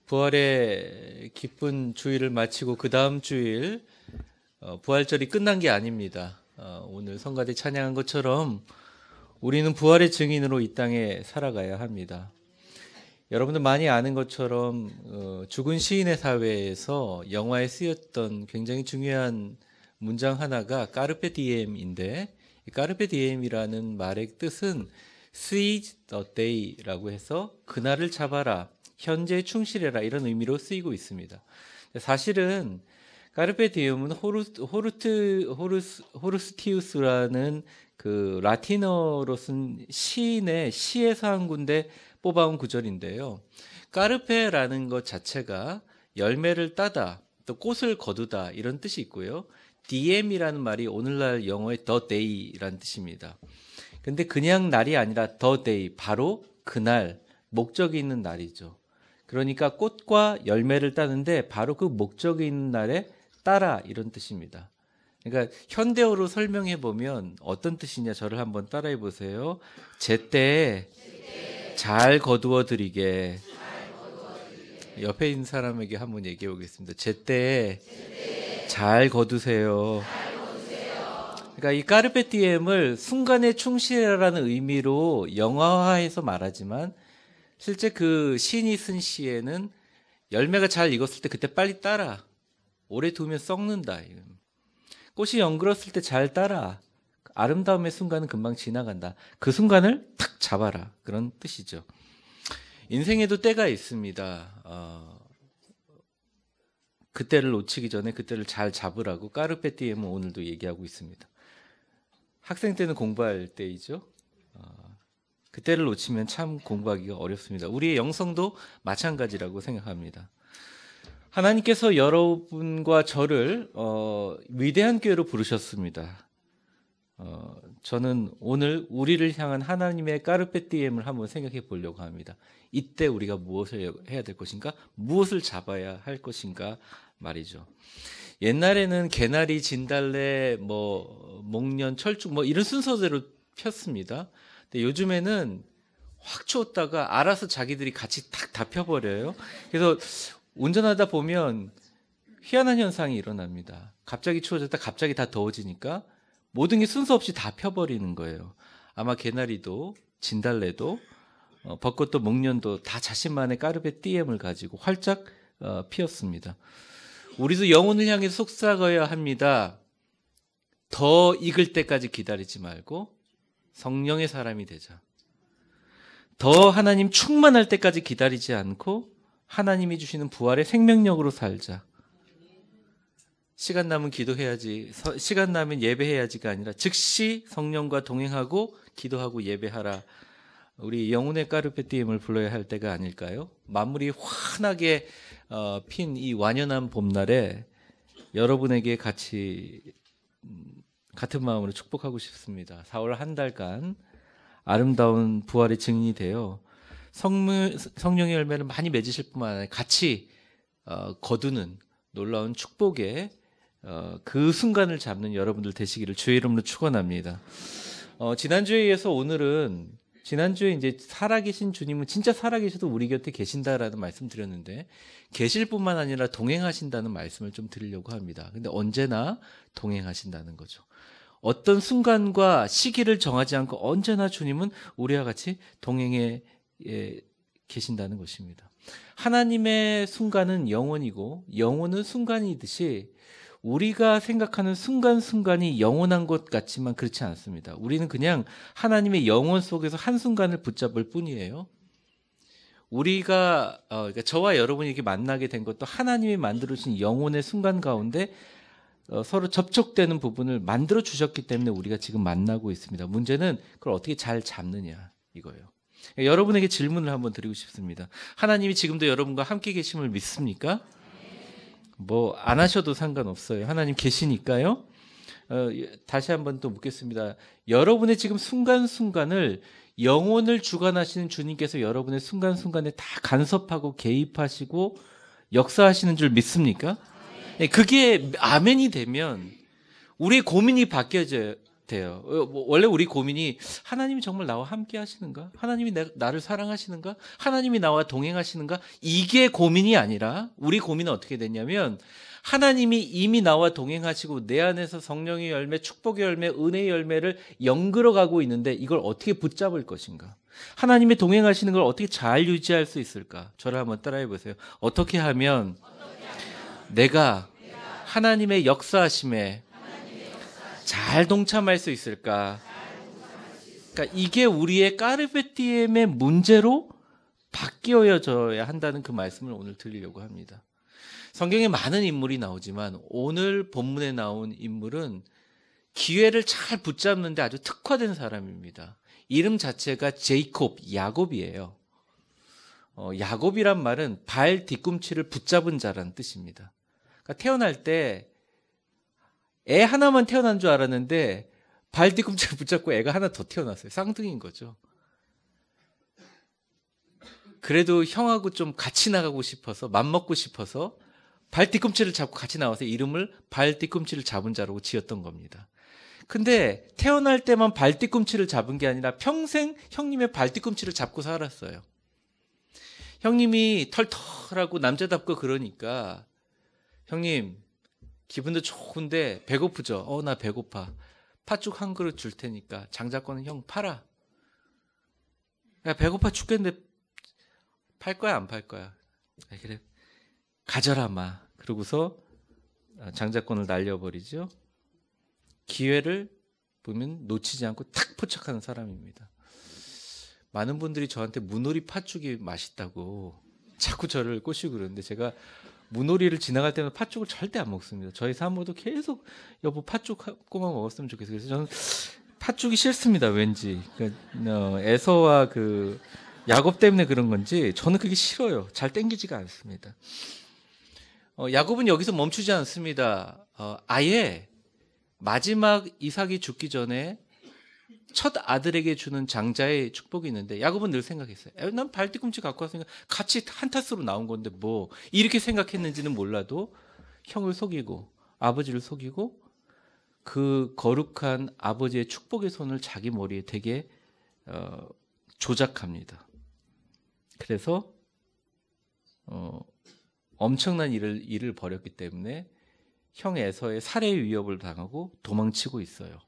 부활의 기쁜 주일을 마치고 그 다음 주일 부활절이 끝난 게 아닙니다. 오늘 성가대 찬양한 것처럼 우리는 부활의 증인으로 이 땅에 살아가야 합니다. 여러분들 많이 아는 것처럼 죽은 시인의 사회에서 영화에 쓰였던 굉장히 중요한 문장 하나가 까르페 디엠인데, 이 까르페 디엠이라는 말의 뜻은 seize the day라고 해서 그날을 잡아라, 현재에 충실해라, 이런 의미로 쓰이고 있습니다. 사실은 까르페 디엠은 호르스티우스라는 그 라틴어로 쓴 시인의 시에서 한 군데 뽑아온 구절인데요. 까르페라는 것 자체가 열매를 따다, 또 꽃을 거두다, 이런 뜻이 있고요. DM이라는 말이 오늘날 영어의 the day라는 뜻입니다. 근데 그냥 날이 아니라 the day, 바로 그날, 목적이 있는 날이죠. 그러니까 꽃과 열매를 따는데 바로 그 목적이 있는 날에 따라, 이런 뜻입니다. 그러니까 현대어로 설명해 보면 어떤 뜻이냐, 저를 한번 따라해 보세요. 제때 잘 거두어 드리게. 옆에 있는 사람에게 한번 얘기해 보겠습니다. 제때 잘 거두세요. 그러니까 이 까르페 디엠을 순간에 충실해라는 의미로 영화화해서 말하지만, 실제 그 시인이 쓴 시에는 열매가 잘 익었을 때 그때 빨리 따라. 오래 두면 썩는다. 꽃이 연그렀을 때 잘 따라. 아름다움의 순간은 금방 지나간다. 그 순간을 탁 잡아라. 그런 뜻이죠. 인생에도 때가 있습니다. 그때를 놓치기 전에 그때를 잘 잡으라고 까르페 디엠은 오늘도 얘기하고 있습니다. 학생 때는 공부할 때이죠. 그때를 놓치면 참 공부하기가 어렵습니다. 우리의 영성도 마찬가지라고 생각합니다. 하나님께서 여러분과 저를 위대한 교회로 부르셨습니다. 저는 오늘 우리를 향한 하나님의 까르페 디엠을 한번 생각해 보려고 합니다. 이때 우리가 무엇을 해야 될 것인가? 무엇을 잡아야 할 것인가 말이죠. 옛날에는 개나리, 진달래, 목련, 철쭉 이런 순서대로 폈습니다. 근데 요즘에는 확 추웠다가 알아서 자기들이 같이 탁 다 펴버려요. 그래서 운전하다 보면 희한한 현상이 일어납니다. 갑자기 추워졌다 갑자기 다 더워지니까 모든 게 순서 없이 다 펴버리는 거예요. 아마 개나리도 진달래도 벚꽃도 목련도 다 자신만의 까르페 디엠을 가지고 활짝 피었습니다. 우리도 영혼을 향해 속삭여야 합니다. 더 익을 때까지 기다리지 말고 성령의 사람이 되자. 더 하나님 충만할 때까지 기다리지 않고 하나님이 주시는 부활의 생명력으로 살자. 시간 나면 기도해야지, 시간 나면 예배해야지가 아니라 즉시 성령과 동행하고 기도하고 예배하라. 우리 영혼의 까르페 디엠을 불러야 할 때가 아닐까요? 만물이 환하게 핀 이 완연한 봄날에 여러분에게 같이 같은 마음으로 축복하고 싶습니다. 4월 한 달간 아름다운 부활의 증인이 되어 성령의 열매를 많이 맺으실 뿐만 아니라 같이 거두는 놀라운 축복의 그 순간을 잡는 여러분들 되시기를 주의 이름으로 축원합니다. 지난주에 이어서 오늘은, 지난주에 이제 살아계신 주님은 진짜 살아계셔도 우리 곁에 계신다라는 말씀 드렸는데, 계실 뿐만 아니라 동행하신다는 말씀을 좀 드리려고 합니다. 근데 언제나 동행하신다는 거죠. 어떤 순간과 시기를 정하지 않고 언제나 주님은 우리와 같이 동행해 계신다는 것입니다. 하나님의 순간은 영원이고 영원은 순간이듯이 우리가 생각하는 순간순간이 영원한 것 같지만 그렇지 않습니다. 우리는 그냥 하나님의 영원 속에서 한순간을 붙잡을 뿐이에요. 우리가 그러니까 저와 여러분이 이렇게 만나게 된 것도 하나님이 만들어주신 영혼의 순간 가운데 서로 접촉되는 부분을 만들어 주셨기 때문에 우리가 지금 만나고 있습니다. 문제는 그걸 어떻게 잘 잡느냐, 이거예요. 여러분에게 질문을 한번 드리고 싶습니다. 하나님이 지금도 여러분과 함께 계심을 믿습니까? 안 하셔도 상관없어요. 하나님 계시니까요. 다시 한번 또 묻겠습니다. 여러분의 지금 순간순간을 영혼을 주관하시는 주님께서 여러분의 순간순간에 다 간섭하고 개입하시고 역사하시는 줄 믿습니까? 그게 아멘이 되면 우리의 고민이 같아요. 원래 우리 고민이 하나님이 정말 나와 함께 하시는가? 하나님이 나를 사랑하시는가? 하나님이 나와 동행하시는가? 이게 고민이 아니라 우리 고민은 어떻게 됐냐면 하나님이 이미 나와 동행하시고 내 안에서 성령의 열매, 축복의 열매, 은혜의 열매를 연결어가고 있는데 이걸 어떻게 붙잡을 것인가? 하나님의 동행하시는 걸 어떻게 잘 유지할 수 있을까? 저를 한번 따라해 보세요. 어떻게 하면 내가 하나님의 역사하심에 잘 동참할 수 있을까? 그러니까 이게 우리의 까르페디엠의 문제로 바뀌어져야 한다는 그 말씀을 오늘 드리려고 합니다. 성경에 많은 인물이 나오지만 오늘 본문에 나온 인물은 기회를 잘 붙잡는데 아주 특화된 사람입니다. 이름 자체가 제이콥, 야곱이에요. 야곱이란 말은 발 뒤꿈치를 붙잡은 자라는 뜻입니다. 그러니까 태어날 때 애 하나만 태어난 줄 알았는데 발 뒤꿈치를 붙잡고 애가 하나 더 태어났어요. 쌍둥이인 거죠. 그래도 형하고 좀 같이 나가고 싶어서 맘먹고 싶어서 발 뒤꿈치를 잡고 같이 나와서 이름을 발 뒤꿈치를 잡은 자라고 지었던 겁니다. 근데 태어날 때만 발 뒤꿈치를 잡은 게 아니라 평생 형님의 발 뒤꿈치를 잡고 살았어요. 형님이 털털하고 남자답고 그러니까 형님 기분도 좋은데 배고프죠? 나 배고파. 팥죽 한 그릇 줄 테니까 장자권은 형 팔아. 야, 배고파 죽겠는데 팔 거야 안 팔 거야? 그래 가져라 마. 그러고서 장자권을 날려버리죠. 기회를 보면 놓치지 않고 탁 포착하는 사람입니다. 많은 분들이 저한테 문오리 팥죽이 맛있다고 자꾸 저를 꼬시고 그러는데 제가 문오리를 지나갈 때는 팥죽을 절대 안 먹습니다. 저희 사모도 계속 여보 팥죽 꼬마 먹었으면 좋겠어요. 그래서 저는 팥죽이 싫습니다. 왠지 에서와 그 야곱 때문에 그런 건지 저는 그게 싫어요. 잘 땡기지가 않습니다. 야곱은 여기서 멈추지 않습니다. 아예 마지막 이삭이 죽기 전에 첫 아들에게 주는 장자의 축복이 있는데 야곱은 늘 생각했어요. 난 발뒤꿈치 갖고 왔으니까 같이 한 탓으로 나온 건데 뭐 이렇게 생각했는지는 몰라도 형을 속이고 아버지를 속이고 그 거룩한 아버지의 축복의 손을 자기 머리에 되게 조작합니다. 그래서 엄청난 일을 벌였기 때문에 형 에서의 살해 위협을 당하고 도망치고 있어요.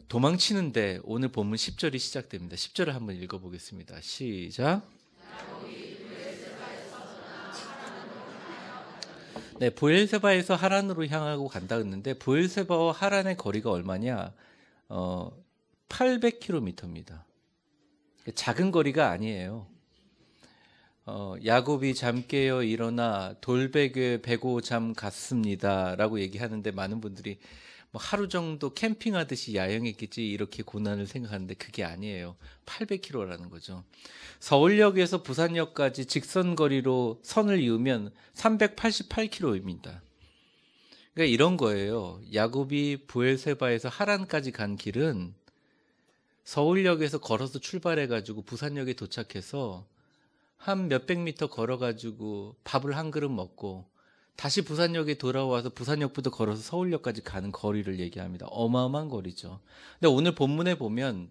도망치는데 오늘 본문 10절이 시작됩니다. 10절을 한번 읽어보겠습니다. 시작. 네, 보엘세바에서 하란으로 향하고 간다 했는데 보엘세바와 하란의 거리가 얼마냐? 800km입니다. 작은 거리가 아니에요. 야곱이 잠 깨어 일어나 돌베개 베고 잠 갔습니다 라고 얘기하는데 많은 분들이 뭐 하루 정도 캠핑하듯이 야영했겠지 이렇게 고난을 생각하는데 그게 아니에요. 800km라는 거죠. 서울역에서 부산역까지 직선거리로 선을 이으면 388km입니다. 그러니까 이런 거예요. 야곱이 부엘세바에서 하란까지 간 길은 서울역에서 걸어서 출발해가지고 부산역에 도착해서 한 몇백 미터 걸어가지고 밥을 한 그릇 먹고 다시 부산역에 돌아와서 부산역부터 걸어서 서울역까지 가는 거리를 얘기합니다. 어마어마한 거리죠. 근데 오늘 본문에 보면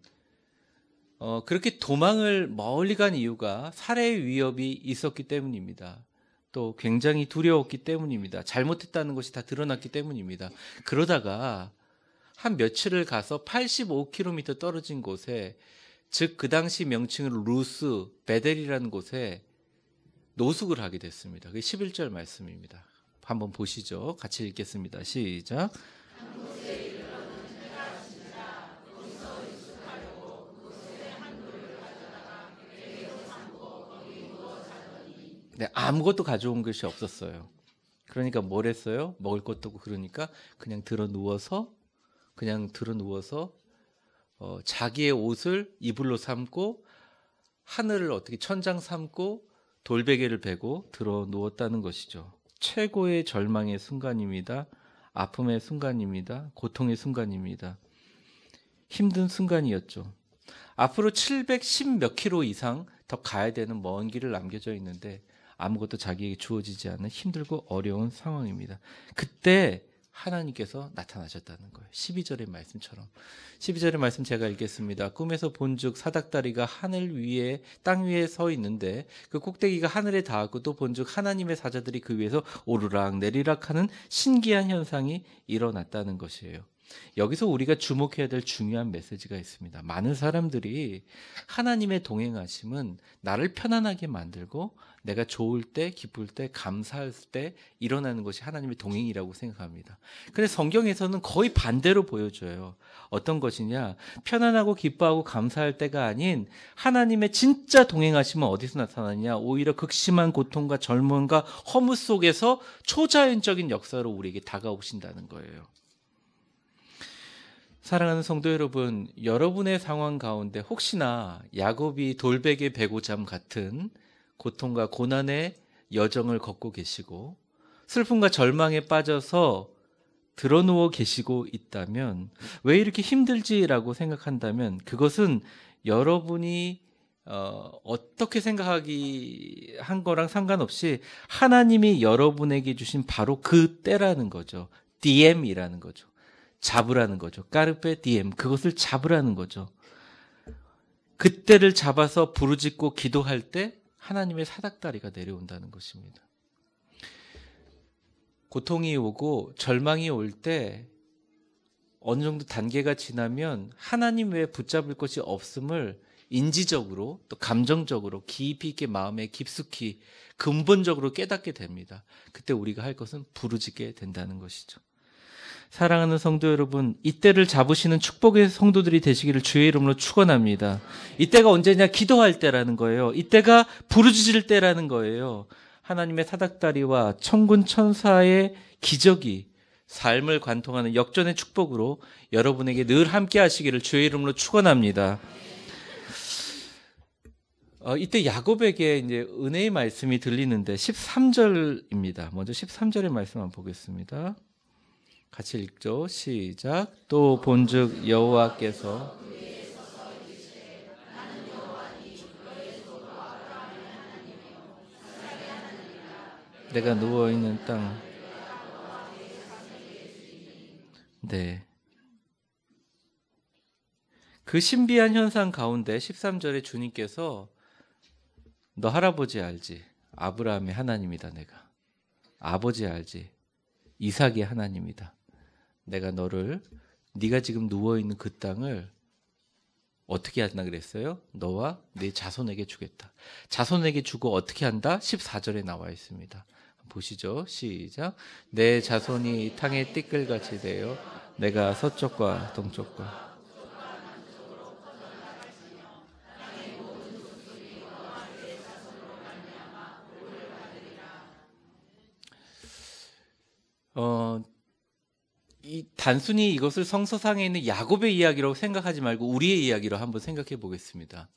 그렇게 도망을 멀리 간 이유가 살해 위협이 있었기 때문입니다. 또 굉장히 두려웠기 때문입니다. 잘못했다는 것이 다 드러났기 때문입니다. 그러다가 한 며칠을 가서 85km 떨어진 곳에 즉 그 당시 명칭으로 루스, 베델이라는 곳에 노숙을 하게 됐습니다. 그게 11절 말씀입니다. 한번 보시죠. 같이 읽겠습니다. 시작. 네, 아무것도 가져온 것이 없었어요. 그러니까 뭘 했어요? 먹을 것도 없고 그러니까 그냥 들어 누워서 자기의 옷을 이불로 삼고 하늘을 어떻게 천장 삼고 돌베개를 베고 들어 누웠다는 것이죠. 최고의 절망의 순간입니다. 아픔의 순간입니다. 고통의 순간입니다. 힘든 순간이었죠. 앞으로 710 몇 킬로 이상 더 가야 되는 먼 길을 남겨져 있는데 아무것도 자기에게 주어지지 않는 힘들고 어려운 상황입니다. 그때 하나님께서 나타나셨다는 거예요. 12절의 말씀처럼. 12절의 말씀 제가 읽겠습니다. 꿈에서 본즉 사닥다리가 하늘 위에 땅 위에 서 있는데 그 꼭대기가 하늘에 닿았고 또 본즉 하나님의 사자들이 그 위에서 오르락 내리락 하는 신기한 현상이 일어났다는 것이에요. 여기서 우리가 주목해야 될 중요한 메시지가 있습니다. 많은 사람들이 하나님의 동행하심은 나를 편안하게 만들고 내가 좋을 때, 기쁠 때, 감사할 때 일어나는 것이 하나님의 동행이라고 생각합니다. 그런데 성경에서는 거의 반대로 보여줘요. 어떤 것이냐? 편안하고 기뻐하고 감사할 때가 아닌 하나님의 진짜 동행하심은 어디서 나타나냐? 오히려 극심한 고통과 절망과 허무 속에서 초자연적인 역사로 우리에게 다가오신다는 거예요. 사랑하는 성도 여러분, 여러분의 상황 가운데 혹시나 야곱이 돌베개 베고잠 같은 고통과 고난의 여정을 걷고 계시고 슬픔과 절망에 빠져서 드러누워 계시고 있다면 왜 이렇게 힘들지라고 생각한다면 그것은 여러분이 어떻게 생각하기 한 거랑 상관없이 하나님이 여러분에게 주신 바로 그 때라는 거죠. DM이라는 거죠. 잡으라는 거죠. 까르페 디엠, 그것을 잡으라는 거죠. 그때를 잡아서 부르짖고 기도할 때 하나님의 사닥다리가 내려온다는 것입니다. 고통이 오고 절망이 올 때 어느 정도 단계가 지나면 하나님 외에 붙잡을 것이 없음을 인지적으로 또 감정적으로 깊이 있게 마음에 깊숙이 근본적으로 깨닫게 됩니다. 그때 우리가 할 것은 부르짖게 된다는 것이죠. 사랑하는 성도 여러분, 이때를 잡으시는 축복의 성도들이 되시기를 주의 이름으로 축원합니다. 이때가 언제냐? 기도할 때라는 거예요. 이때가 부르짖을 때라는 거예요. 하나님의 사닥다리와 천군 천사의 기적이 삶을 관통하는 역전의 축복으로 여러분에게 늘 함께 하시기를 주의 이름으로 축원합니다. 이때 야곱에게 이제 은혜의 말씀이 들리는데 13절입니다. 먼저 13절의 말씀 한번 보겠습니다. 같이 읽죠. 시작. 또 본즉 여호와께서 내가 누워있는 땅. 네. 그 신비한 현상 가운데 13절에 주님께서 너 할아버지 알지? 아브라함의 하나님이다 내가. 아버지 알지? 이삭의 하나님이다. 내가 너를 네가 지금 누워있는 그 땅을 어떻게 한다 그랬어요? 너와 네 자손에게 주겠다. 자손에게 주고 어떻게 한다? 14절에 나와 있습니다. 보시죠. 시작. 내 자손이 땅의 띠끌같이 되어 내가 서쪽과 동쪽과 단순히 이것을 성서상에 있는 야곱의 이야기라고 생각하지 말고 우리의 이야기로 한번 생각해 보겠습니다.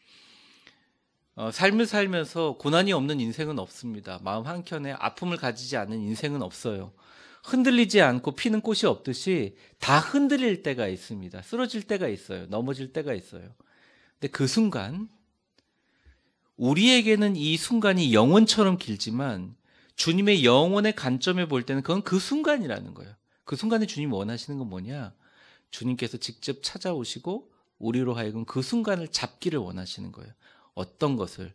삶을 살면서 고난이 없는 인생은 없습니다. 마음 한켠에 아픔을 가지지 않는 인생은 없어요. 흔들리지 않고 피는 꽃이 없듯이 다 흔들릴 때가 있습니다. 쓰러질 때가 있어요. 넘어질 때가 있어요. 근데 그 순간, 우리에게는 이 순간이 영원처럼 길지만 주님의 영혼의 관점에 볼 때는 그건 그 순간이라는 거예요. 그 순간에 주님이 원하시는 건 뭐냐? 주님께서 직접 찾아오시고 우리로 하여금 그 순간을 잡기를 원하시는 거예요. 어떤 것을?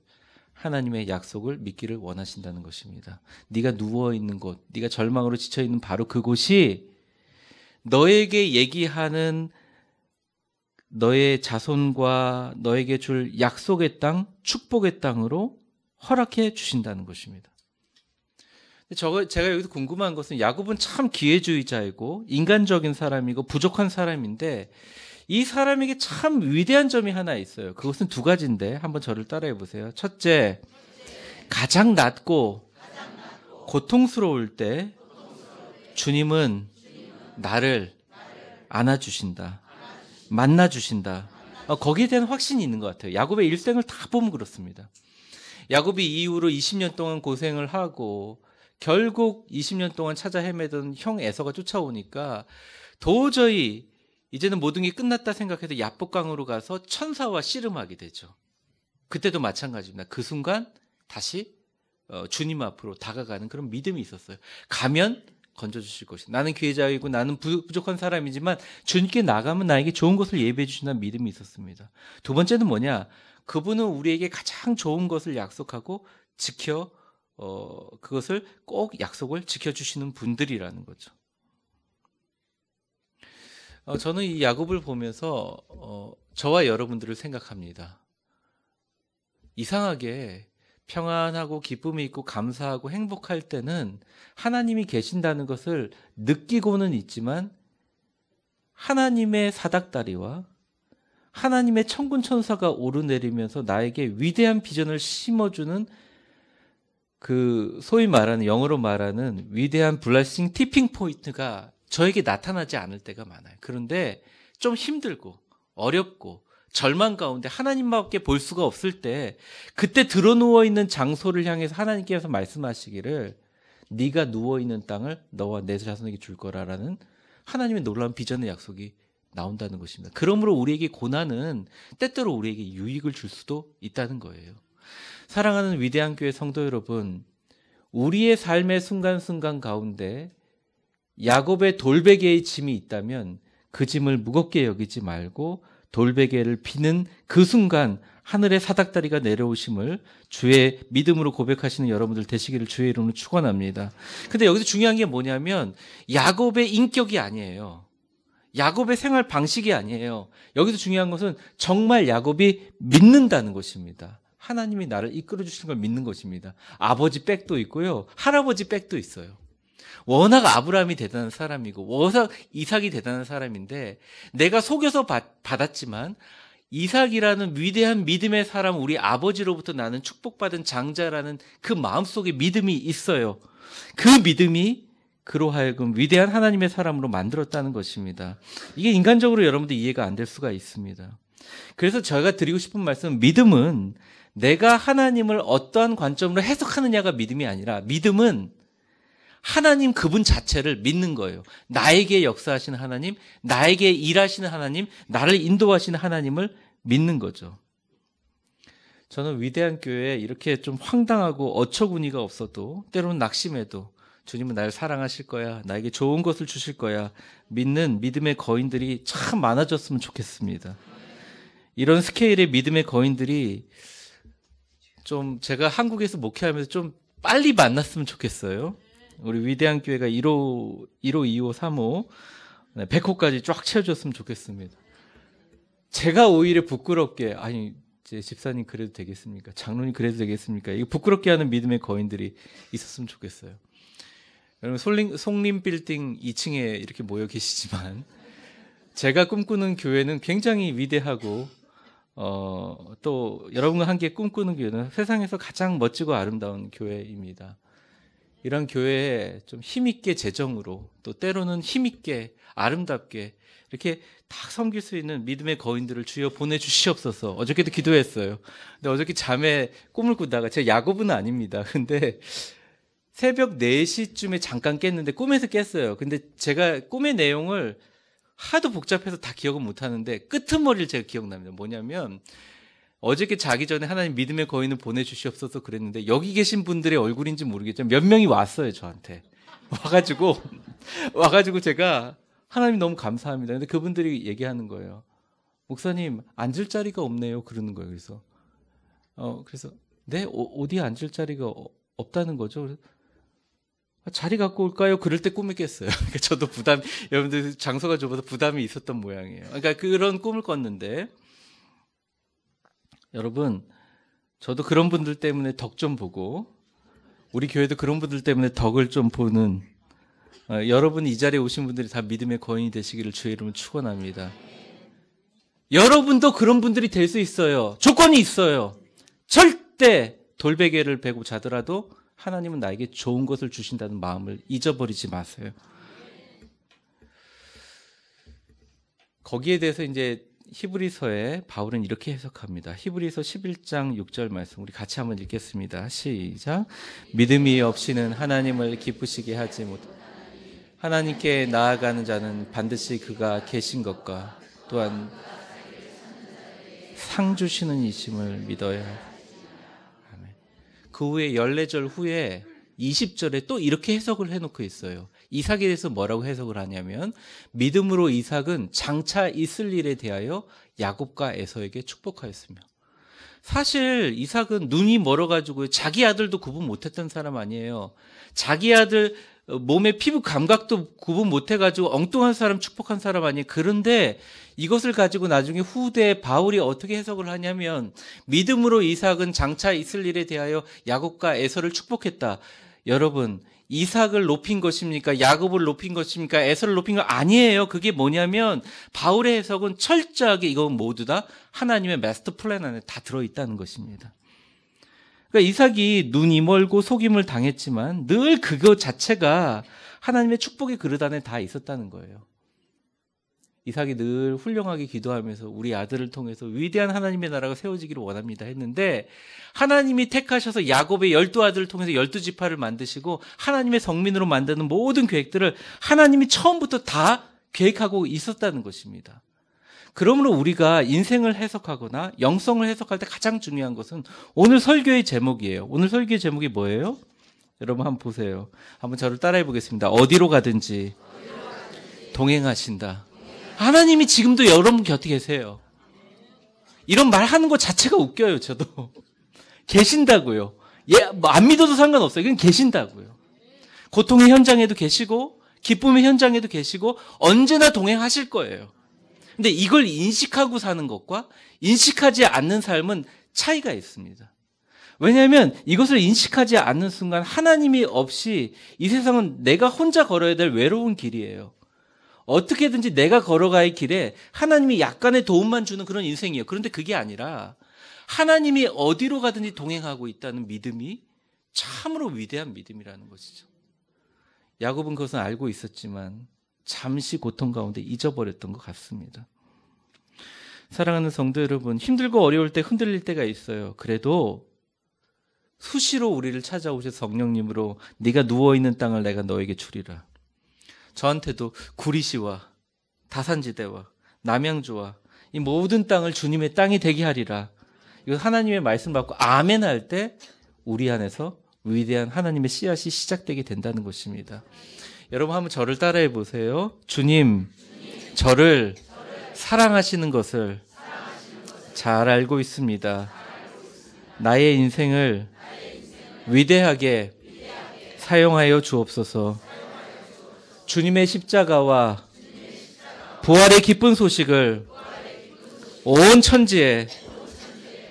하나님의 약속을 믿기를 원하신다는 것입니다. 네가 누워있는 곳, 네가 절망으로 지쳐있는 바로 그곳이 너에게 얘기하는 너의 자손과 너에게 줄 약속의 땅, 축복의 땅으로 허락해 주신다는 것입니다. 제가 여기서 궁금한 것은 야곱은 참 기회주의자이고 인간적인 사람이고 부족한 사람인데 이 사람에게 참 위대한 점이 하나 있어요. 그것은 두 가지인데 한번 저를 따라해 보세요. 첫째, 가장 낮고 고통스러울 때 주님은 나를 안아주신다. 만나주신다. 거기에 대한 확신이 있는 것 같아요. 야곱의 일생을 다 보면 그렇습니다. 야곱이 이후로 20년 동안 고생을 하고 결국 20년 동안 찾아 헤매던 형 에서가 쫓아오니까 도저히 이제는 모든 게 끝났다 생각해서 야복강으로 가서 천사와 씨름하게 되죠. 그때도 마찬가지입니다. 그 순간 다시 주님 앞으로 다가가는 그런 믿음이 있었어요. 가면 건져주실 것이다. 나는 귀회자이고 나는 부족한 사람이지만 주님께 나가면 나에게 좋은 것을 예비해 주신다는 믿음이 있었습니다. 두 번째는 뭐냐? 그분은 우리에게 가장 좋은 것을 약속하고 지켜 그것을 꼭 약속을 지켜주시는 분들이라는 거죠. 저는 이 야곱을 보면서 저와 여러분들을 생각합니다. 이상하게 평안하고 기쁨이 있고 감사하고 행복할 때는 하나님이 계신다는 것을 느끼고는 있지만 하나님의 사닥다리와 하나님의 천군 천사가 오르내리면서 나에게 위대한 비전을 심어주는 그 소위 말하는 영어로 말하는 위대한 블레싱 티핑 포인트가 저에게 나타나지 않을 때가 많아요. 그런데 좀 힘들고 어렵고 절망 가운데 하나님밖에 볼 수가 없을 때 그때 드러누워 있는 장소를 향해서 하나님께서 말씀하시기를 네가 누워있는 땅을 너와 내 자손에게 줄 거라라는 하나님의 놀라운 비전의 약속이 나온다는 것입니다. 그러므로 우리에게 고난은 때때로 우리에게 유익을 줄 수도 있다는 거예요. 사랑하는 위대한 교회 성도 여러분, 우리의 삶의 순간순간 가운데 야곱의 돌베개의 짐이 있다면 그 짐을 무겁게 여기지 말고 돌베개를 피는 그 순간 하늘의 사닥다리가 내려오심을 주의 믿음으로 고백하시는 여러분들 되시기를 주의 이름으로 축원합니다. 근데 여기서 중요한 게 뭐냐면 야곱의 인격이 아니에요. 야곱의 생활 방식이 아니에요. 여기서 중요한 것은 정말 야곱이 믿는다는 것입니다. 하나님이 나를 이끌어 주시는 걸 믿는 것입니다. 아버지 백도 있고요. 할아버지 백도 있어요. 워낙 아브라함이 대단한 사람이고 워낙 이삭이 대단한 사람인데 내가 속여서 받았지만 이삭이라는 위대한 믿음의 사람, 우리 아버지로부터 나는 축복받은 장자라는 그 마음속에 믿음이 있어요. 그 믿음이 그로 하여금 위대한 하나님의 사람으로 만들었다는 것입니다. 이게 인간적으로 여러분들 이해가 안 될 수가 있습니다. 그래서 제가 드리고 싶은 말씀은 믿음은 내가 하나님을 어떠한 관점으로 해석하느냐가 믿음이 아니라 믿음은 하나님 그분 자체를 믿는 거예요. 나에게 역사하시는 하나님, 나에게 일하시는 하나님, 나를 인도하시는 하나님을 믿는 거죠. 저는 위대한 교회에 이렇게 좀 황당하고 어처구니가 없어도 때로는 낙심해도 주님은 나를 사랑하실 거야, 나에게 좋은 것을 주실 거야 믿는 믿음의 거인들이 참 많아졌으면 좋겠습니다. 이런 스케일의 믿음의 거인들이 좀 제가 한국에서 목회하면서 좀 빨리 만났으면 좋겠어요. 우리 위대한 교회가 1호, 2호, 3호, 100호까지 쫙 채워줬으면 좋겠습니다. 제가 오히려 부끄럽게, 아니, 제 집사님 그래도 되겠습니까? 장로님 그래도 되겠습니까? 이거 부끄럽게 하는 믿음의 거인들이 있었으면 좋겠어요. 여러분, 송림 빌딩 2층에 이렇게 모여 계시지만, 제가 꿈꾸는 교회는 굉장히 위대하고, 또 여러분과 함께 꿈꾸는 교회는 세상에서 가장 멋지고 아름다운 교회입니다. 이런 교회에 좀 힘있게 재정으로 또 때로는 힘있게 아름답게 이렇게 다 섬길 수 있는 믿음의 거인들을 주여 보내주시옵소서. 어저께도 기도했어요. 근데 어저께 잠에 꿈을 꾸다가 제가 야곱은 아닙니다. 근데 새벽 4시쯤에 잠깐 깼는데 꿈에서 깼어요. 근데 제가 꿈의 내용을 하도 복잡해서 다 기억은 못하는데 끄트머리를 제가 기억납니다. 뭐냐면 어저께 자기 전에 하나님 믿음의 거인을 보내주시옵소서 그랬는데 여기 계신 분들의 얼굴인지 모르겠지만 몇 명이 왔어요. 저한테 와가지고 제가 하나님 너무 감사합니다. 근데 그분들이 얘기하는 거예요. 목사님 앉을 자리가 없네요. 그러는 거예요. 그래서 네, 어디 앉을 자리가 없다는 거죠. 자리 갖고 올까요? 그럴 때 꿈을 깼어요. 그러니까 저도 여러분들 장소가 좁아서 부담이 있었던 모양이에요. 그러니까 그런 꿈을 꿨는데 여러분, 저도 그런 분들 때문에 덕 좀 보고 우리 교회도 그런 분들 때문에 덕을 좀 보는 여러분 이 자리에 오신 분들이 다 믿음의 거인이 되시기를 주의 이름으로 축원합니다. 여러분도 그런 분들이 될 수 있어요. 조건이 있어요. 절대 돌베개를 베고 자더라도 하나님은 나에게 좋은 것을 주신다는 마음을 잊어버리지 마세요. 거기에 대해서 이제 히브리서에 바울은 이렇게 해석합니다. 히브리서 11장 6절 말씀 우리 같이 한번 읽겠습니다. 시작. 믿음이 없이는 하나님을 기쁘시게 하지 못. 하나님께 나아가는 자는 반드시 그가 계신 것과 또한 상 주시는 이심을 믿어야 합니다. 아멘. 그 후에 14절 후에 20절에 또 이렇게 해석을 해놓고 있어요. 이삭에 대해서 뭐라고 해석을 하냐면 믿음으로 이삭은 장차 있을 일에 대하여 야곱과 에서에게 축복하였으며, 사실 이삭은 눈이 멀어가지고 자기 아들도 구분 못했던 사람 아니에요. 자기 아들 몸의 피부 감각도 구분 못해가지고 엉뚱한 사람 축복한 사람 아니에요. 그런데 이것을 가지고 나중에 후대 바울이 어떻게 해석을 하냐면 믿음으로 이삭은 장차 있을 일에 대하여 야곱과 에서를 축복했다. 여러분, 이삭을 높인 것입니까? 야곱을 높인 것입니까? 에서를 높인 거 아니에요. 그게 뭐냐면 바울의 해석은 철저하게 이건 모두 다 하나님의 마스터 플랜 안에 다 들어있다는 것입니다. 그러니까 이삭이 눈이 멀고 속임을 당했지만 늘 그것 자체가 하나님의 축복의 그릇 안에 다 있었다는 거예요. 이삭이 늘 훌륭하게 기도하면서 우리 아들을 통해서 위대한 하나님의 나라가 세워지기를 원합니다 했는데, 하나님이 택하셔서 야곱의 12아들을 통해서 12지파를 만드시고 하나님의 성민으로 만드는 모든 계획들을 하나님이 처음부터 다 계획하고 있었다는 것입니다. 그러므로 우리가 인생을 해석하거나 영성을 해석할 때 가장 중요한 것은 오늘 설교의 제목이에요. 오늘 설교의 제목이 뭐예요? 여러분 한번 보세요. 한번 저를 따라해 보겠습니다. 어디로 가든지 동행하신다. 하나님이 지금도 여러분 곁에 계세요. 이런 말 하는 것 자체가 웃겨요. 저도. 계신다고요. 뭐 안 믿어도 상관없어요. 그냥 계신다고요. 고통의 현장에도 계시고 기쁨의 현장에도 계시고 언제나 동행하실 거예요. 근데 이걸 인식하고 사는 것과 인식하지 않는 삶은 차이가 있습니다. 왜냐하면 이것을 인식하지 않는 순간 하나님이 없이 이 세상은 내가 혼자 걸어야 될 외로운 길이에요. 어떻게든지 내가 걸어갈 길에 하나님이 약간의 도움만 주는 그런 인생이에요. 그런데 그게 아니라 하나님이 어디로 가든지 동행하고 있다는 믿음이 참으로 위대한 믿음이라는 것이죠. 야곱은 그것은 알고 있었지만 잠시 고통 가운데 잊어버렸던 것 같습니다. 사랑하는 성도 여러분, 힘들고 어려울 때 흔들릴 때가 있어요. 그래도 수시로 우리를 찾아오셔서 성령님으로 네가 누워있는 땅을 내가 너에게 주리라. 저한테도 구리시와 다산지대와 남양주와 이 모든 땅을 주님의 땅이 되게 하리라. 이거 하나님의 말씀 받고 아멘 할 때 우리 안에서 위대한 하나님의 씨앗이 시작되게 된다는 것입니다. 여러분 한번 저를 따라해 보세요. 주님, 저를 사랑하시는 것을 잘 알고 있습니다. 나의 인생을 위대하게 사용하여 주옵소서. 주님의 십자가와 부활의 기쁜 소식을 온 천지에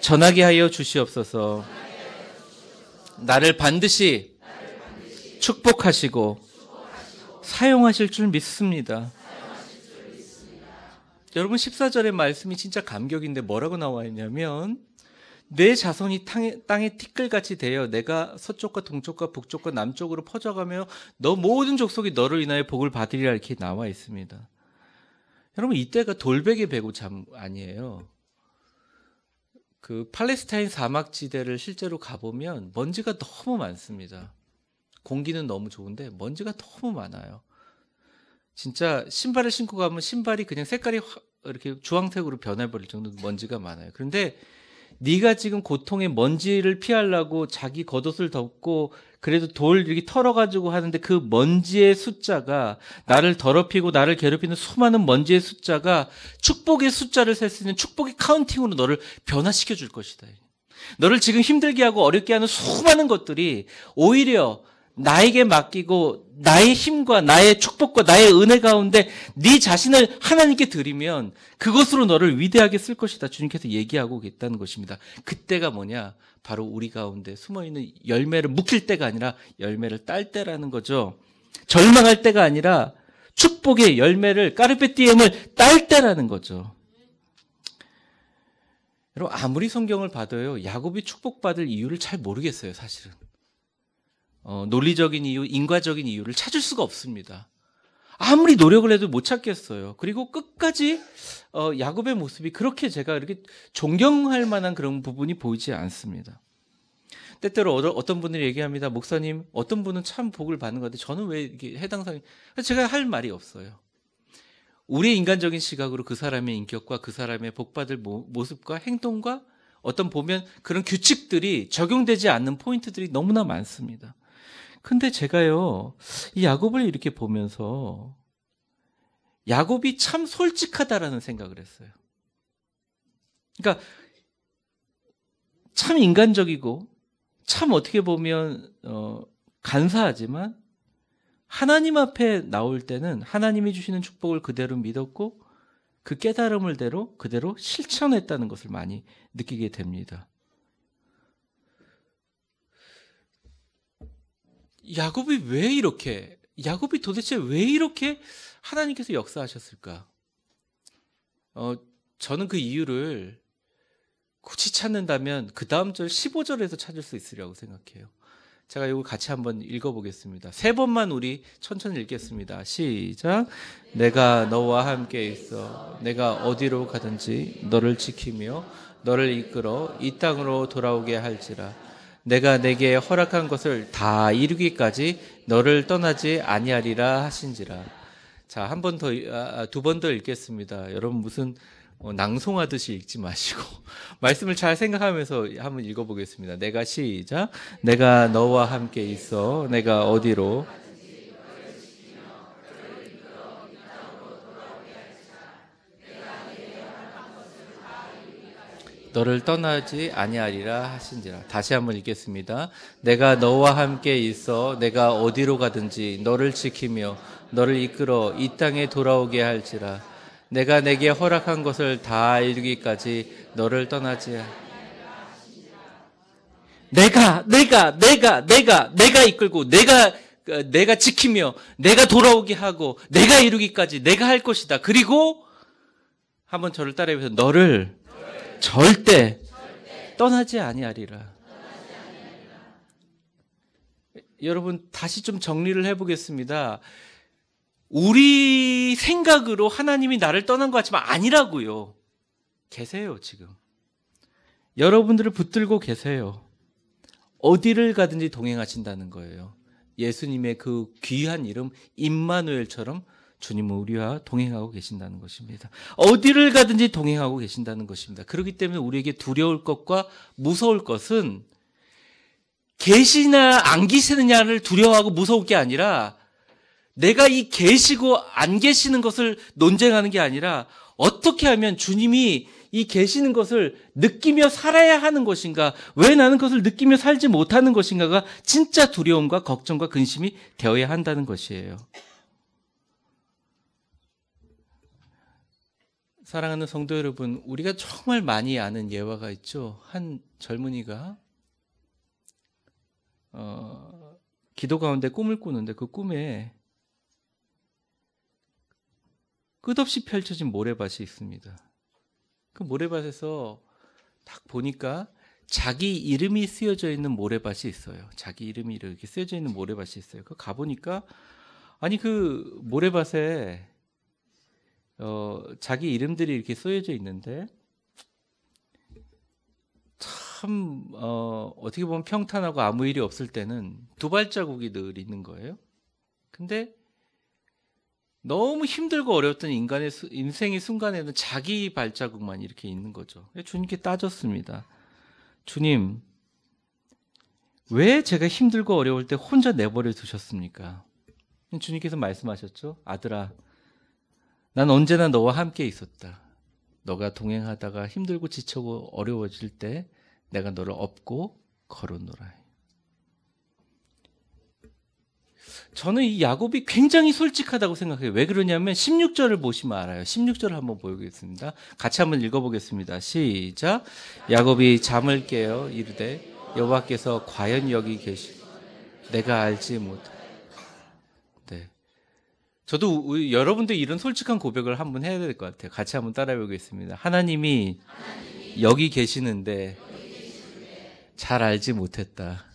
전하게 하여 주시옵소서. 나를 반드시 축복하시고 사용하실 줄 믿습니다. 여러분 14절의 말씀이 진짜 감격인데 뭐라고 나와 있냐면 내 자손이 땅에 티끌같이 되어 내가 서쪽과 동쪽과 북쪽과 남쪽으로 퍼져가며 너 모든 족속이 너를 인하여 복을 받으리라 이렇게 나와 있습니다. 여러분 이때가 돌베개 베고 잠 아니에요. 그 팔레스타인 사막지대를 실제로 가보면 먼지가 너무 많습니다. 공기는 너무 좋은데 먼지가 너무 많아요. 진짜 신발을 신고 가면 신발이 그냥 색깔이 이렇게 주황색으로 변해버릴 정도로 먼지가 많아요. 그런데 네가 지금 고통의 먼지를 피하려고 자기 겉옷을 덮고 그래도 돌 이렇게 털어가지고 하는데 그 먼지의 숫자가 나를 더럽히고 나를 괴롭히는 수많은 먼지의 숫자가 축복의 숫자를 셀 수 있는 축복의 카운팅으로 너를 변화시켜 줄 것이다. 너를 지금 힘들게 하고 어렵게 하는 수많은 것들이 오히려 나에게 맡기고 나의 힘과 나의 축복과 나의 은혜 가운데 네 자신을 하나님께 드리면 그것으로 너를 위대하게 쓸 것이다. 주님께서 얘기하고 있다는 것입니다. 그때가 뭐냐? 바로 우리 가운데 숨어있는 열매를 묵힐 때가 아니라 열매를 딸 때라는 거죠. 절망할 때가 아니라 축복의 열매를 까르페디엠을 딸 때라는 거죠. 여러분 아무리 성경을 봐도요. 야곱이 축복받을 이유를 잘 모르겠어요. 사실은. 논리적인 이유, 인과적인 이유를 찾을 수가 없습니다. 아무리 노력을 해도 못 찾겠어요. 그리고 끝까지 야곱의 모습이 그렇게 제가 이렇게 존경할 만한 그런 부분이 보이지 않습니다. 때때로 어떤 분들이 얘기합니다. 목사님, 어떤 분은 참 복을 받는 것 같아요. 저는 왜 이렇게 해당 사람이 제가 할 말이 없어요. 우리의 인간적인 시각으로 그 사람의 인격과 그 사람의 복받을 모습과 행동과 어떤 보면 그런 규칙들이 적용되지 않는 포인트들이 너무나 많습니다. 근데 제가요, 이 야곱을 이렇게 보면서 야곱이 참 솔직하다라는 생각을 했어요. 그러니까 참 인간적이고 참 어떻게 보면 간사하지만 하나님 앞에 나올 때는 하나님이 주시는 축복을 그대로 믿었고 그 깨달음을 그대로 실천했다는 것을 많이 느끼게 됩니다. 야곱이 도대체 왜 이렇게 하나님께서 역사하셨을까? 저는 그 이유를 굳이 찾는다면 그 다음 절 15절에서 찾을 수 있으리라고 생각해요. 제가 이걸 같이 한번 읽어보겠습니다. 3번만 우리 천천히 읽겠습니다. 시작. 내가 너와 함께 있어 내가 어디로 가든지 너를 지키며 너를 이끌어 이 땅으로 돌아오게 할지라. 내가 내게 허락한 것을 다 이루기까지 너를 떠나지 아니하리라 하신지라. 자, 두 번 더 읽겠습니다. 여러분 무슨 낭송하듯이 읽지 마시고 말씀을 잘 생각하면서 한번 읽어보겠습니다. 내가 시작. 내가 너와 함께 있어 내가 어디로 너를 떠나지 아니하리라 하신지라. 다시 한번 읽겠습니다. 내가 너와 함께 있어 내가 어디로 가든지 너를 지키며 너를 이끌어 이 땅에 돌아오게 할지라. 내가 내게 허락한 것을 다 이루기까지 너를 떠나지 내가 이끌고 내가 지키며 내가 돌아오게 하고 내가 이루기까지 내가 할 것이다. 그리고 한번 저를 따라해보세요. 너를 절대 떠나지 아니하리라. 여러분 다시 좀 정리를 해보겠습니다. 우리 생각으로 하나님이 나를 떠난 것 같지만 아니라고요. 계세요. 지금 여러분들을 붙들고 계세요. 어디를 가든지 동행하신다는 거예요. 예수님의 그 귀한 이름 임마누엘처럼 주님은 우리와 동행하고 계신다는 것입니다. 어디를 가든지 동행하고 계신다는 것입니다. 그렇기 때문에 우리에게 두려울 것과 무서울 것은 계시나 안 계시느냐를 두려워하고 무서울 게 아니라 내가 이 계시고 안 계시는 것을 논쟁하는 게 아니라 어떻게 하면 주님이 이 계시는 것을 느끼며 살아야 하는 것인가, 왜 나는 그것을 느끼며 살지 못하는 것인가가 진짜 두려움과 걱정과 근심이 되어야 한다는 것이에요. 사랑하는 성도 여러분, 우리가 정말 많이 아는 예화가 있죠. 한 젊은이가 기도 가운데 꿈을 꾸는데 그 꿈에 끝없이 펼쳐진 모래밭이 있습니다. 그 모래밭에서 딱 보니까 자기 이름이 쓰여져 있는 모래밭이 있어요. 자기 이름이 이렇게 쓰여져 있는 모래밭이 있어요. 그 가보니까 아니 그 모래밭에 자기 이름들이 이렇게 쓰여져 있는데 참 어떻게 보면 평탄하고 아무 일이 없을 때는 두 발자국이 늘 있는 거예요. 근데 너무 힘들고 어려웠던 인간의 인생의 순간에는 자기 발자국만 이렇게 있는 거죠. 주님께 따졌습니다. 주님, 왜 제가 힘들고 어려울 때 혼자 내버려 두셨습니까? 주님께서 말씀하셨죠. 아들아, 난 언제나 너와 함께 있었다. 너가 동행하다가 힘들고 지치고 어려워질 때 내가 너를 업고 걸어놓으라. 저는 이 야곱이 굉장히 솔직하다고 생각해요. 왜 그러냐면 16절을 보시면 알아요. 16절을 한번 보겠습니다. 같이 한번 읽어보겠습니다. 시작. 야곱이 잠을 깨어 이르되 여호와께서 과연 여기 계시 내가 알지 못해. 네. 저도 여러분들 이런 솔직한 고백을 한번 해야 될 것 같아요. 같이 한번 따라해 보겠습니다. 하나님이 여기 계시는데 잘 알지 못했다.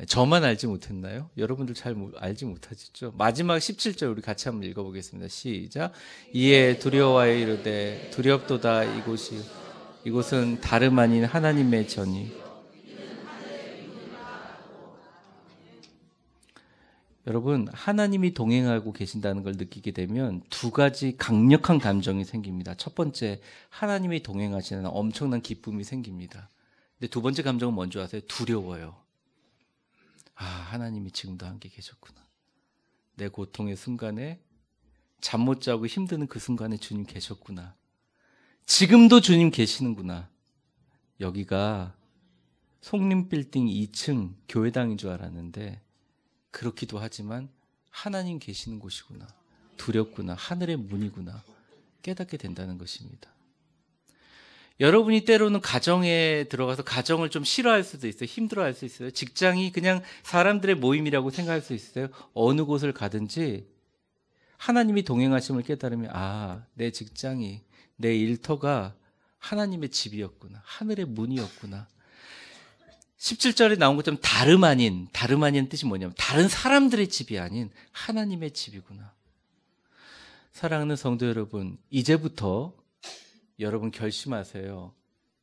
저만 알지 못했나요? 여러분들 잘 알지 못하셨죠? 마지막 17절 우리 같이 한번 읽어보겠습니다. 시작. 이에 두려워하여 이르되 두렵도다 이곳은 다름 아닌 하나님의 전이. 여러분, 하나님이 동행하고 계신다는 걸 느끼게 되면 두 가지 강력한 감정이 생깁니다. 첫 번째, 하나님이 동행하시는 엄청난 기쁨이 생깁니다. 근데 두 번째 감정은 뭔지 아세요? 두려워요. 하나님이 지금도 함께 계셨구나. 내 고통의 순간에 잠 못 자고 힘드는 그 순간에 주님 계셨구나. 지금도 주님 계시는구나. 여기가 송림빌딩 2층 교회당인 줄 알았는데 그렇기도 하지만 하나님 계시는 곳이구나. 두렵구나. 하늘의 문이구나. 깨닫게 된다는 것입니다. 여러분이 때로는 가정에 들어가서 가정을 좀 싫어할 수도 있어요. 힘들어할 수 있어요. 직장이 그냥 사람들의 모임이라고 생각할 수 있어요. 어느 곳을 가든지 하나님이 동행하심을 깨달으면 내 직장이, 내 일터가 하나님의 집이었구나. 하늘의 문이었구나. 17절에 나온 것처럼 다름 아닌 뜻이 뭐냐면 다른 사람들의 집이 아닌 하나님의 집이구나. 사랑하는 성도 여러분, 이제부터 여러분 결심하세요.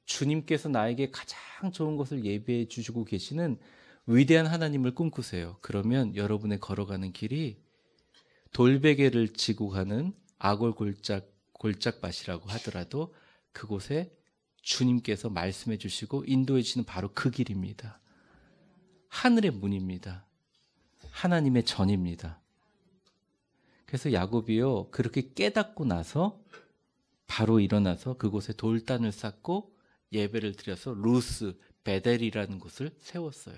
주님께서 나에게 가장 좋은 것을 예비해 주시고 계시는 위대한 하나님을 꿈꾸세요. 그러면 여러분의 걸어가는 길이 돌베개를 지고 가는 아골 골짝밭이라고 하더라도 그곳에 주님께서 말씀해 주시고 인도해 주시는 바로 그 길입니다. 하늘의 문입니다. 하나님의 전입니다. 그래서 야곱이요, 그렇게 깨닫고 나서 바로 일어나서 그곳에 돌단을 쌓고 예배를 드려서 루스, 베델이라는 곳을 세웠어요.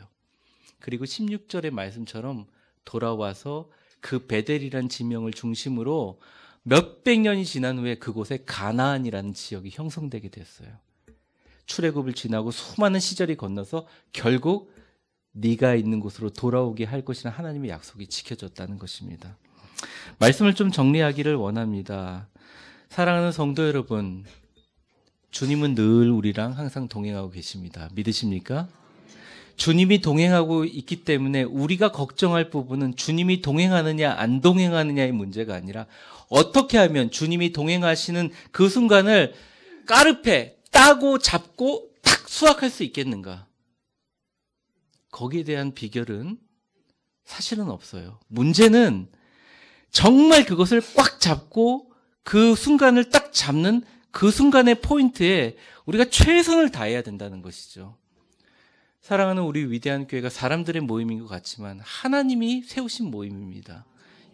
그리고 16절의 말씀처럼 돌아와서 그 베델이라는 지명을 중심으로 몇백 년이 지난 후에 그곳에 가나안이라는 지역이 형성되게 됐어요. 출애굽을 지나고 수많은 시절이 건너서 결국 네가 있는 곳으로 돌아오게 할 것이라는 하나님의 약속이 지켜졌다는 것입니다. 말씀을 좀 정리하기를 원합니다. 사랑하는 성도 여러분, 주님은 늘 우리랑 항상 동행하고 계십니다. 믿으십니까? 주님이 동행하고 있기 때문에 우리가 걱정할 부분은 주님이 동행하느냐 안 동행하느냐의 문제가 아니라 어떻게 하면 주님이 동행하시는 그 순간을 까르페 따고 잡고 탁 수확할 수 있겠는가? 거기에 대한 비결은 사실은 없어요. 문제는 정말 그것을 꽉 잡고 그 순간을 딱 잡는 그 순간의 포인트에 우리가 최선을 다해야 된다는 것이죠. 사랑하는 우리 위대한 교회가 사람들의 모임인 것 같지만 하나님이 세우신 모임입니다.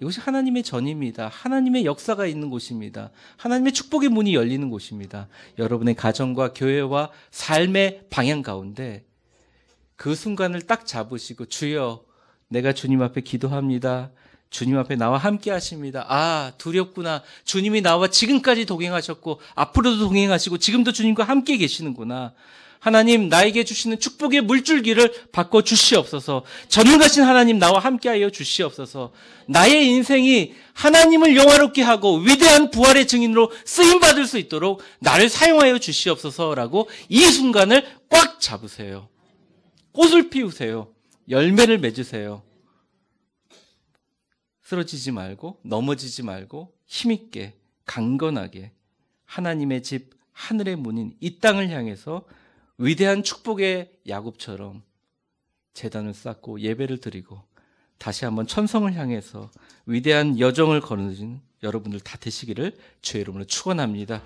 이것이 하나님의 전입니다. 하나님의 역사가 있는 곳입니다. 하나님의 축복의 문이 열리는 곳입니다. 여러분의 가정과 교회와 삶의 방향 가운데 그 순간을 딱 잡으시고 주여 내가 주님 앞에 기도합니다. 주님 앞에 나와 함께 하십니다. 두렵구나. 주님이 나와 지금까지 동행하셨고 앞으로도 동행하시고 지금도 주님과 함께 계시는구나. 하나님 나에게 주시는 축복의 물줄기를 바꿔 주시옵소서. 전능하신 하나님 나와 함께하여 주시옵소서. 나의 인생이 하나님을 영화롭게 하고 위대한 부활의 증인으로 쓰임받을 수 있도록 나를 사용하여 주시옵소서라고 이 순간을 꽉 잡으세요. 꽃을 피우세요. 열매를 맺으세요. 쓰러지지 말고 넘어지지 말고 힘있게 강건하게 하나님의 집 하늘의 문인 이 땅을 향해서 위대한 축복의 야곱처럼 제단을 쌓고 예배를 드리고 다시 한번 천성을 향해서 위대한 여정을 거느진 여러분들 다 되시기를 주의 이름으로 축원합니다.